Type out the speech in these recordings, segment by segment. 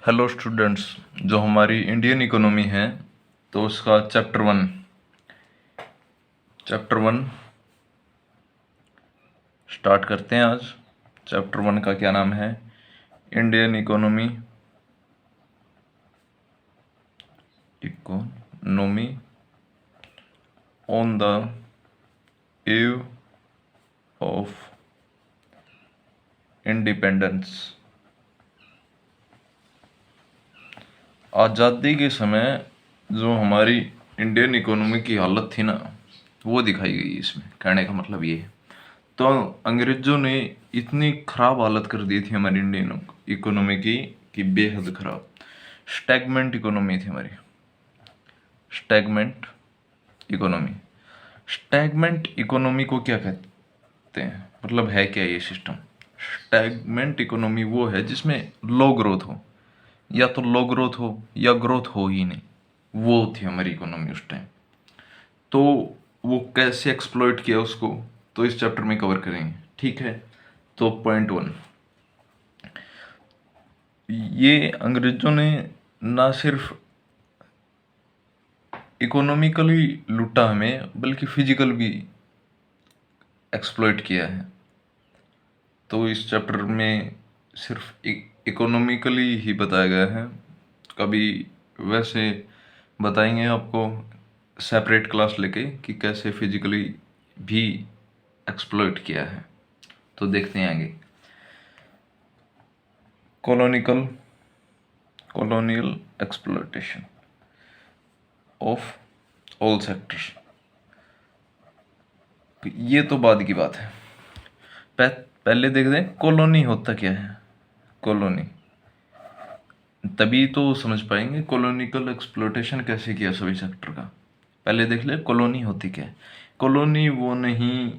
Hello students. जो हमारी Indian economy है तो उसका चैप्टर वन स्टार्ट करते हैं आज। चैप्टर वन का क्या नाम है? Indian economy on the eve of independence. आज़ादी के समय जो हमारी इंडियन इकोनॉमी की हालत थी ना, वो दिखाई गई इसमें। कहने का मतलब ये है, तो अंग्रेजों ने इतनी खराब हालत कर दी थी हमारी इंडियन इकोनॉमी की कि बेहद खराब। स्टैगमेंट इकोनॉमी थी हमारी। स्टैगमेंट इकोनॉमी स्टैगमेंट इकोनॉमी को क्या कहते हैं, मतलब है क्या ये सिस्टम? स्टैगमेंट इकोनॉमी वो है जिसमें लो ग्रोथ हो, या तो लो ग्रोथ हो या ग्रोथ हो ही नहीं। वो थी हमारी इकोनॉमी उस टाइम। तो वो कैसे एक्सप्लॉइट किया उसको, तो इस चैप्टर में कवर करेंगे। ठीक है, तो पॉइंट वन, ये अंग्रेजों ने ना सिर्फ इकोनॉमिकली लूटा हमें, बल्कि फिजिकल भी एक्सप्लॉइट किया है। तो इस चैप्टर में सिर्फ इकोनॉमिकली ही बताया गया है। कभी वैसे बताएंगे आपको सेपरेट क्लास लेके कि कैसे फिजिकली भी एक्सप्लॉइट किया है। तो देखते हैं आगे। Colonial exploitation of all sectors. ये तो बाद की बात है। पहले देखते हैं कॉलोनी होता क्या है। कॉलोनी तभी तो समझ पाएंगे कॉलोनिकल एक्सप्लॉइटेशन कैसे किया सभी सेक्टर का। पहले देख ले कॉलोनी होती क्या है। कॉलोनी वो नहीं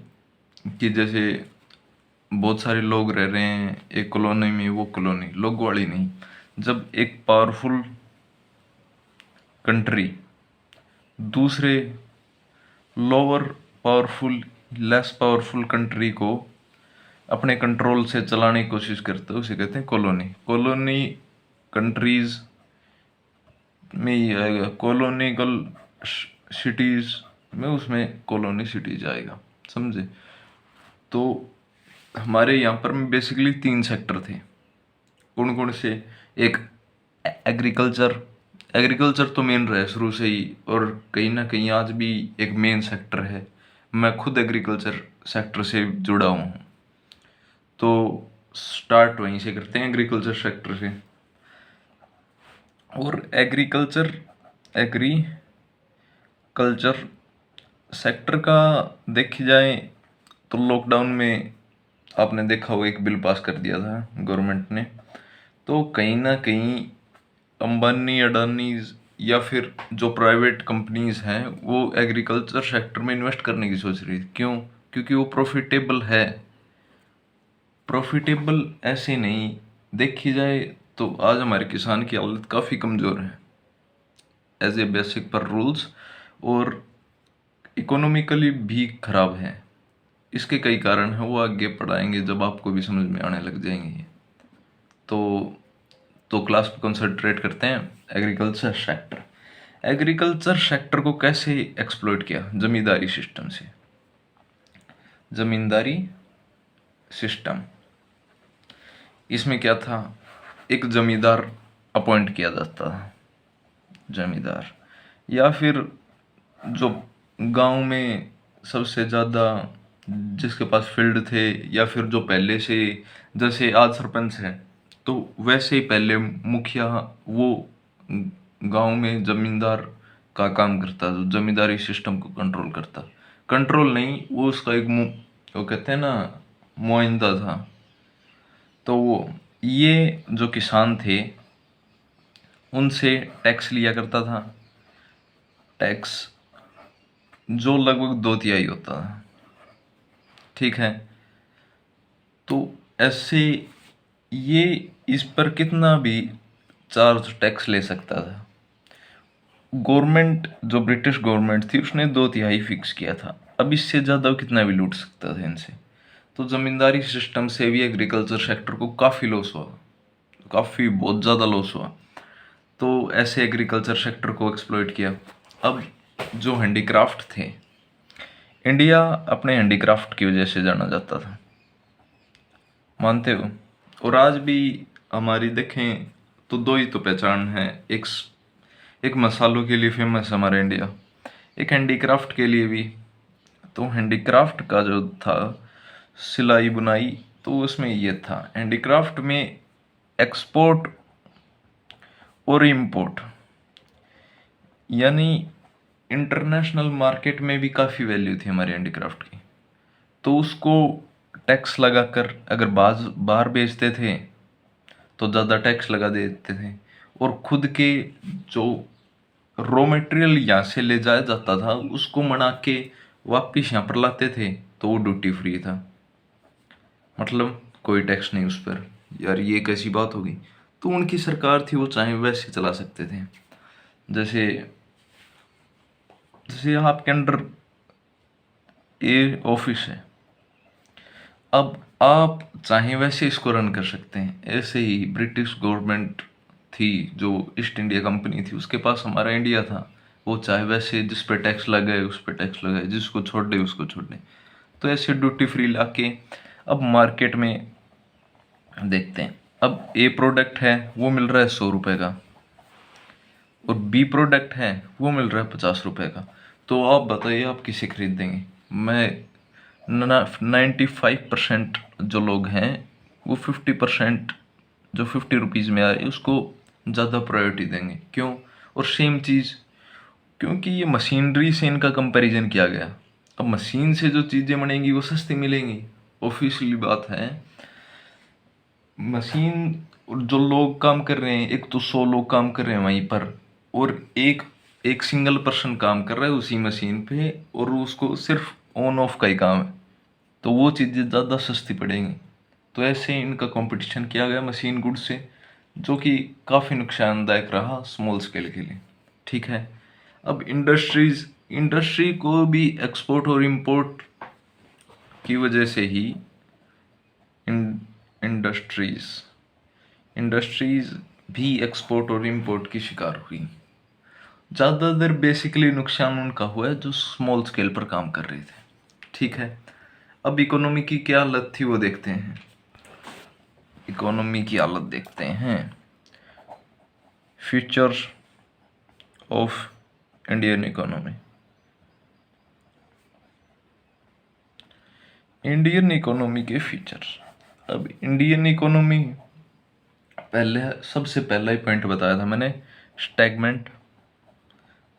कि जैसे बहुत सारे लोग रह रहे हैं एक कॉलोनी में, वो कॉलोनी लोग वाली नहीं। जब एक पावरफुल कंट्री दूसरे lower powerful, less powerful country को अपने कंट्रोल से चलाने की कोशिश करते हैं, उसे कहते हैं कॉलोनी। कॉलोनी कंट्रीज में ही आएगा, कॉलोनिकल सिटीज में, उसमें कॉलोनी सिटीज आएगा, समझे? तो हमारे यहाँ पर बेसिकली 3 सेक्टर थे। कौन कौन से? एक एग्रीकल्चर। एग्रीकल्चर तो मेन रहा है शुरू से ही, और कहीं ना कहीं आज भी एक मेन सेक्टर है। मैं खुद एग्रीकल्चर सेक्टर से जुड़ा हूँ, तो स्टार्ट वहीं से करते हैं, एग्रीकल्चर सेक्टर से। और एग्रीकल्चर सेक्टर का देखी जाए तो लॉकडाउन में आपने देखा हो एक बिल पास कर दिया था गवर्नमेंट ने। तो कहीं ना कहीं अंबानी अडानी या फिर जो प्राइवेट कंपनीज हैं वो एग्रीकल्चर सेक्टर में इन्वेस्ट करने की सोच रही है। क्यों? क्योंकि वो प्रॉफिटेबल है। प्रॉफिटेबल ऐसे नहीं देखी जाए तो आज हमारे किसान की हालत काफ़ी कमज़ोर है एज ए बेसिक पर रूल्स, और इकोनॉमिकली भी खराब है। इसके कई कारण हैं, वो आगे पढ़ाएंगे जब आपको भी समझ में आने लग जाएंगे। तो क्लास पे कंसंट्रेट करते हैं। एग्रीकल्चर सेक्टर, एग्रीकल्चर सेक्टर को कैसे एक्सप्लॉइट किया? जमींदारी सिस्टम से। जमींदारी सिस्टम, इसमें क्या था, एक जमींदार अपॉइंट किया जाता था, जमींदार, या फिर जो गांव में सबसे ज़्यादा जिसके पास फील्ड थे, या फिर जो पहले से, जैसे आज सरपंच है तो वैसे ही पहले मुखिया, वो गांव में जमींदार का काम करता, जो जमींदारी सिस्टम को कंट्रोल करता। कंट्रोल नहीं, वो उसका एक वो कहते हैं ना, मुआइंदा था। तो वो ये जो किसान थे उनसे टैक्स लिया करता था, टैक्स जो लगभग 2/3 होता है। ठीक है, तो ऐसे ये इस पर कितना भी चार्ज टैक्स ले सकता था। गवर्नमेंट जो ब्रिटिश गवर्नमेंट थी उसने 2/3 फिक्स किया था। अब इससे ज़्यादा कितना भी लूट सकता था इनसे। तो ज़मींदारी सिस्टम से भी एग्रीकल्चर सेक्टर को काफ़ी लॉस हुआ। काफ़ी बहुत ज़्यादा लॉस हुआ। तो ऐसे एग्रीकल्चर सेक्टर को एक्सप्लॉइट किया। अब जो हैंडीक्राफ्ट थे, इंडिया अपने हैंडीक्राफ्ट की वजह से जाना जाता था, मानते हो? और आज भी हमारी देखें तो दो ही तो पहचान है, एक मसालों के लिए फेमस है हमारा इंडिया, एक हैंडीक्राफ्ट के लिए भी। तो हैंडीक्राफ्ट का जो था सिलाई बुनाई, तो उसमें ये था हैंडीक्राफ्ट में एक्सपोर्ट और इंपोर्ट, यानी इंटरनेशनल मार्केट में भी काफ़ी वैल्यू थी हमारे हैंडीक्राफ्ट की। तो उसको टैक्स लगाकर अगर बाहर बेचते थे तो ज़्यादा टैक्स लगा देते थे, और खुद के जो रॉ मटेरियल यहाँ से ले जाया जाता था उसको मना के वापिस यहाँ पर लाते थे, तो वो ड्यूटी फ्री था, मतलब कोई टैक्स नहीं उस पर। यार ये कैसी बात होगी? तो उनकी सरकार थी, वो चाहे वैसे चला सकते थे। जैसे जैसे आपके अंडर ये ऑफिस है, अब आप चाहे वैसे इसको रन कर सकते हैं। ऐसे ही ब्रिटिश गवर्नमेंट थी, जो ईस्ट इंडिया कंपनी थी, उसके पास हमारा इंडिया था, वो चाहे वैसे जिस पे टैक्स लगाए उस पे टैक्स लगाए, जिसको छोड़ दे उसको छोड़ दे। तो ऐसे ड्यूटी फ्री लाके अब मार्केट में देखते हैं, अब ए प्रोडक्ट है वो मिल रहा है 100 रुपये का, और बी प्रोडक्ट है वो मिल रहा है 50 रुपये का। तो आप बताइए आप किसे खरीदेंगे? मैं 95% जो लोग हैं वो 50%, जो 50 रुपीज़ में आ रही है उसको ज़्यादा प्रायोरिटी देंगे। क्यों? और सेम चीज़, क्योंकि ये मशीनरी से इनका कंपैरिजन किया गया। अब मशीन से जो चीज़ें बनेंगी वो सस्ती मिलेंगी, ऑफिशियली बात है। मशीन, जो लोग काम कर रहे हैं, एक तो 100 लोग काम कर रहे हैं वहीं पर, और एक एक सिंगल पर्सन काम कर रहा है उसी मशीन पे, और उसको सिर्फ ऑन ऑफ का ही काम है, तो वो चीज़ें ज़्यादा सस्ती पड़ेंगी। तो ऐसे इनका कंपटीशन किया गया मशीन गुड से, जो कि काफ़ी नुकसानदायक रहा स्मॉल स्केल के लिए। ठीक है, अब इंडस्ट्री को भी एक्सपोर्ट और इंपोर्ट की वजह से ही इंडस्ट्रीज इंडस्ट्रीज भी एक्सपोर्ट और इंपोर्ट की शिकार हुई। ज़्यादातर बेसिकली नुकसान उनका हुआ है जो स्मॉल स्केल पर काम कर रहे थे। ठीक है, अब इकोनॉमी की क्या हालत थी वो देखते हैं। इकोनॉमी की हालत देखते हैं, features of Indian economy. Indian economy के फीचर्स। अब इंडियन इकोनॉमी, पहले सबसे पहला ही पॉइंट बताया था मैंने, स्टैगमेंट।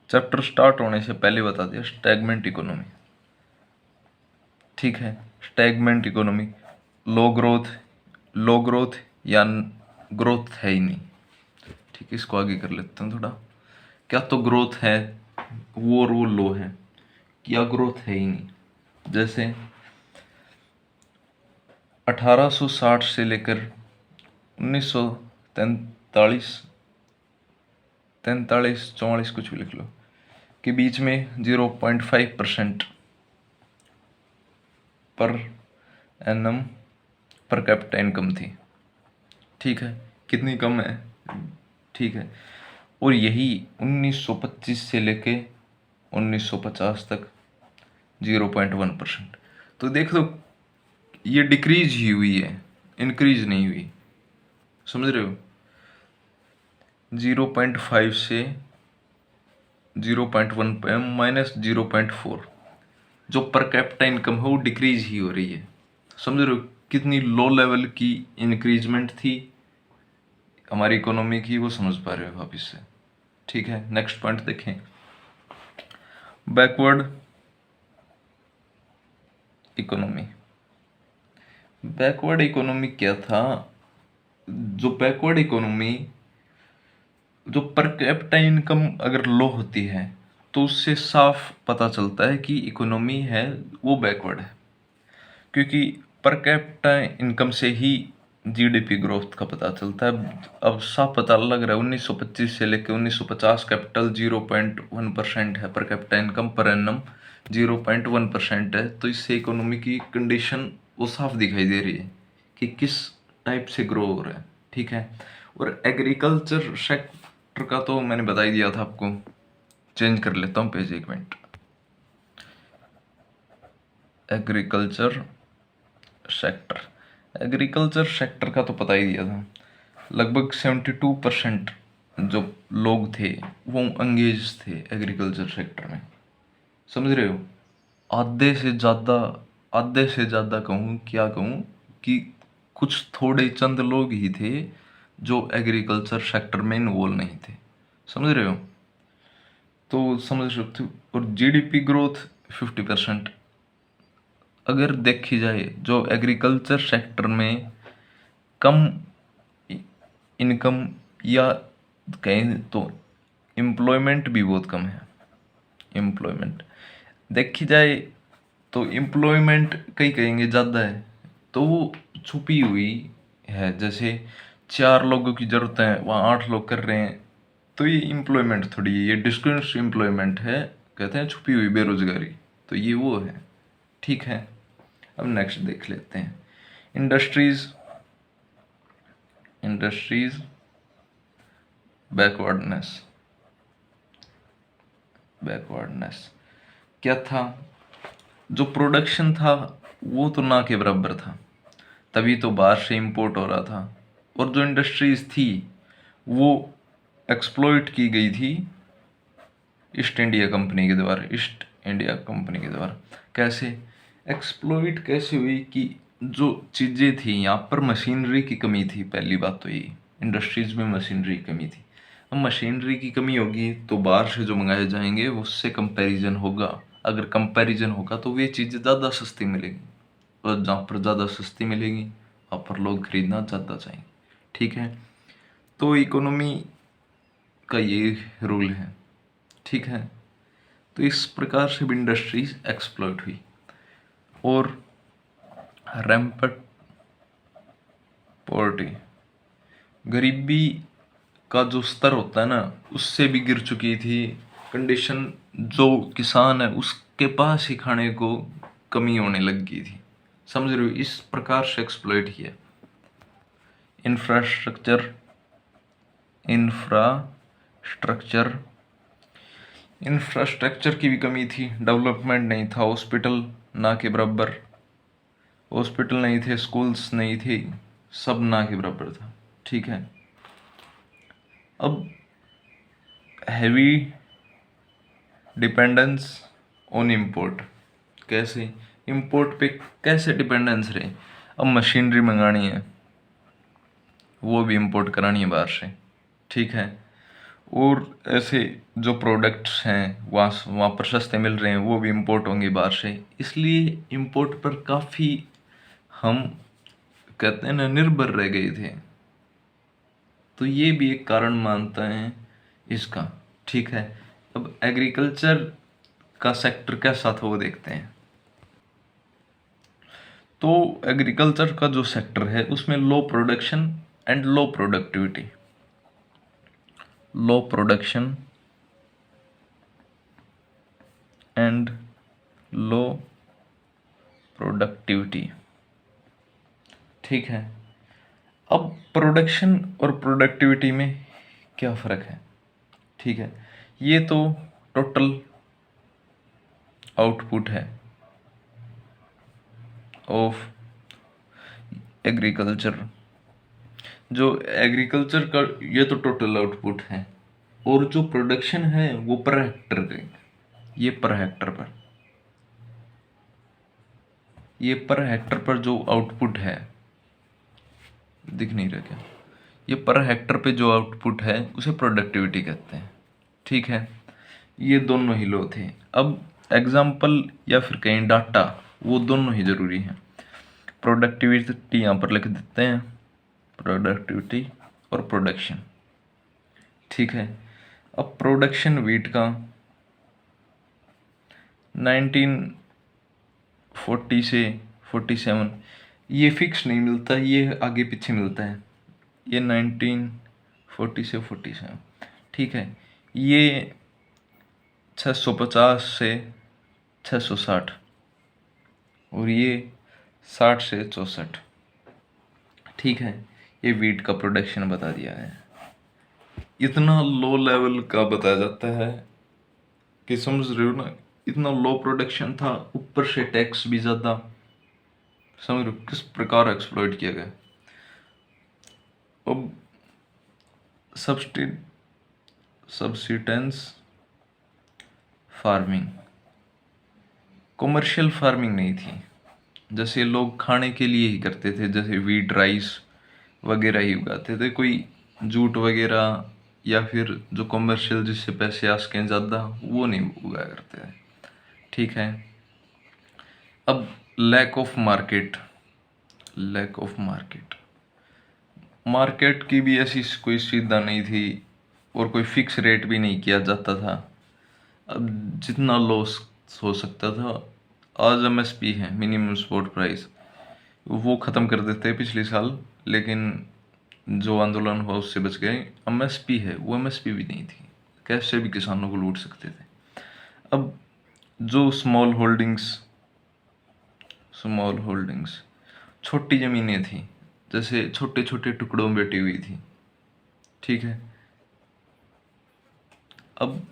चैप्टर स्टार्ट होने से पहले बता दिया, स्टैगमेंट इकोनॉमी। ठीक है, स्टैगमेंट इकोनॉमी, लो ग्रोथ या ग्रोथ है ही नहीं। ठीक है, इसको आगे कर लेते हैं थोड़ा। क्या तो ग्रोथ है वो, और वो लो है, क्या ग्रोथ है ही नहीं। जैसे 1860 से लेकर 1943 44 कुछ भी लिख लो के बीच में 0.5% per annum per capita income थी। ठीक है, कितनी कम है? ठीक है, और यही 1925 से लेके 1950 तक 0.1%। तो देख लो, ये डिक्रीज ही हुई है, इंक्रीज नहीं हुई। समझ रहे हो? 0.5 से 0.1 पे -0.4, जो पर कैपिटा इनकम है वो डिक्रीज ही हो रही है। समझ रहे हो कितनी लो लेवल की इंक्रीजमेंट थी हमारी इकोनॉमी की? वो समझ पा रहे हो आप इससे? ठीक है, नेक्स्ट पॉइंट देखें, बैकवर्ड इकोनॉमी। बैकवर्ड इकोनॉमी क्या था? जो बैकवर्ड इकोनॉमी, जो पर कैपिटा इनकम अगर लो होती है तो उससे साफ पता चलता है कि इकोनॉमी है वो बैकवर्ड है, क्योंकि पर कैपिटा इनकम से ही जीडीपी ग्रोथ का पता चलता है। अब साफ पता लग रहा है 1925 से लेकर 1950 कैपिटल 0.1% है, per capita income per annum 0.1% है। तो इससे इकोनॉमी की कंडीशन वो साफ दिखाई दे रही है कि किस टाइप से ग्रो हो रहा है। ठीक है, और एग्रीकल्चर सेक्टर का तो मैंने बता ही दिया था आपको। चेंज कर लेता हूँ page, 1 minute. Agriculture sector, agriculture sector का तो पता ही दिया था। लगभग 72% जो लोग थे वो अंगेज थे एग्रीकल्चर सेक्टर में, समझ रहे हो। आधे से ज़्यादा कहूँ, क्या कहूँ कि कुछ थोड़े चंद लोग ही थे जो एग्रीकल्चर सेक्टर में इन्वॉल्व नहीं थे, समझ रहे हो। तो समझ सकते हो। और जीडीपी ग्रोथ 50%। अगर देखी जाए जो एग्रीकल्चर सेक्टर में कम इनकम या कहें तो एम्प्लॉयमेंट भी बहुत कम है। एम्प्लॉयमेंट देखी जाए तो एम्प्लॉयमेंट कई कहेंगे ज़्यादा है, तो वो छुपी हुई है। जैसे 4 लोगों की ज़रूरत है, वहाँ 8 लोग कर रहे हैं, तो ये एम्प्लॉयमेंट थोड़ी है, ये डिस्क्रिमिनेट एम्प्लॉयमेंट है, कहते हैं छुपी हुई बेरोजगारी। तो ये वो है, ठीक है। अब नेक्स्ट देख लेते हैं। इंडस्ट्रीज, इंडस्ट्रीज बैकवर्डनेस, बैकवर्डनेस क्या था। जो प्रोडक्शन था वो तो ना के बराबर था, तभी तो बाहर से इंपोर्ट हो रहा था। और जो इंडस्ट्रीज थी वो एक्सप्लॉइट की गई थी ईस्ट इंडिया कंपनी के द्वारा। ईस्ट इंडिया कंपनी के द्वारा कैसे एक्सप्लॉइट कैसे हुई कि जो चीज़ें थी यहाँ पर, मशीनरी की कमी थी। पहली बात तो ये, इंडस्ट्रीज में मशीनरी की कमी थी। अब मशीनरी की कमी होगी तो बाहर से जो मंगाए जाएंगे उससे कंपैरिजन होगा। अगर कंपैरिजन होगा तो वे चीज़ें ज़्यादा सस्ती मिलेगी, और जहाँ पर ज़्यादा सस्ती मिलेगी वहाँ पर लोग खरीदना ज़्यादा चाहेंगे, ठीक है। तो इकोनॉमी का ये रूल है, ठीक है। तो इस प्रकार से भी इंडस्ट्रीज एक्सप्लॉइट हुई। और रैम्पट पॉवर्टी, गरीबी का जो स्तर होता है ना उससे भी गिर चुकी थी कंडीशन। जो किसान है उसके पास ही खाने को कमी होने लग गई थी, समझ रहे हो। इस प्रकार से एक्सप्लॉइट किया। इंफ्रास्ट्रक्चर, इंफ्रास्ट्रक्चर इंफ्रास्ट्रक्चर की भी कमी थी, डेवलपमेंट नहीं था। हॉस्पिटल ना के बराबर, हॉस्पिटल नहीं थे, स्कूल्स नहीं थे, सब ना के बराबर था, ठीक है। अब हैवी डिपेंडेंस ऑन इंपोर्ट, कैसे इंपोर्ट पे कैसे डिपेंडेंस रहे। अब मशीनरी मंगानी है, वो भी इंपोर्ट करानी है बाहर से, ठीक है। और ऐसे जो प्रोडक्ट्स हैं वहाँ पर सस्ते मिल रहे हैं, वो भी इंपोर्ट होंगे बाहर से। इसलिए इंपोर्ट पर काफ़ी हम कहते हैं ना निर्भर रह गए थे। तो ये भी एक कारण मानता है इसका, ठीक है। अब एग्रीकल्चर का सेक्टर कैसा था वो देखते हैं। तो एग्रीकल्चर का जो सेक्टर है उसमें low production and low productivity, low production and low productivity, ठीक है। अब प्रोडक्शन और प्रोडक्टिविटी में क्या फ़र्क है, ठीक है। ये तो टोटल आउटपुट है ऑफ एग्रीकल्चर। जो एग्रीकल्चर का ये तो टोटल आउटपुट है, और जो प्रोडक्शन है वो पर हेक्टर का, ये पर हेक्टर पर, ये पर हेक्टर पर जो आउटपुट है, दिख नहीं रहा क्या, ये पर हेक्टर पे जो आउटपुट है उसे प्रोडक्टिविटी कहते हैं, ठीक है। ये दोनों ही लो थे। अब एग्जाम्पल या फिर कहीं डाटा, वो दोनों ही ज़रूरी हैं। प्रोडक्टिविटी यहाँ पर लिख देते हैं, प्रोडक्टिविटी और प्रोडक्शन, ठीक है। अब प्रोडक्शन वीट का 1940 से 47, ये फिक्स नहीं मिलता, ये आगे पीछे मिलता है। ये 1940 से 47, ठीक है। ये 650 से 660, और ये 60 से 64, ठीक है। ये वीट का प्रोडक्शन बता दिया है। इतना लो लेवल का बताया जाता है कि समझ रहे हो ना, इतना लो प्रोडक्शन था, ऊपर से टैक्स भी ज्यादा। समझ रहे हो किस प्रकार एक्सप्लॉइट किया गया। अब सब्सिटेंस फार्मिंग, कॉमर्शियल फार्मिंग नहीं थी। जैसे लोग खाने के लिए ही करते थे, जैसे वीट राइस वगैरह ही उगाते थे, कोई जूट वगैरह या फिर जो कॉमर्शियल जिससे पैसे आ सकें ज़्यादा, वो नहीं उगाया करते थे। ठीक है। अब lack of market, lack of market, market की भी ऐसी कोई सुविधा नहीं थी और कोई फिक्स रेट भी नहीं किया जाता था। अब जितना लॉस हो सकता था, आज एमएसपी है, मिनिमम सपोर्ट प्राइस, वो ख़त्म कर देते पिछले साल, लेकिन जो आंदोलन हुआ उससे बच गए। एमएसपी है, वो एमएसपी भी नहीं थी, कैसे भी किसानों को लूट सकते थे। अब जो स्मॉल होल्डिंग्स, छोटी ज़मीनें थी, जैसे छोटे छोटे टुकड़ों में बैठी हुई थी। ठीक है। अब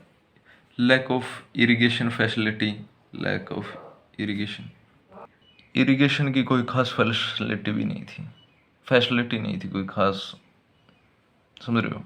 lack of irrigation facility, lack of irrigation, irrigation की कोई खास फैसिलिटी भी नहीं थी, फैसिलिटी नहीं थी कोई खास। समझ रहे हो।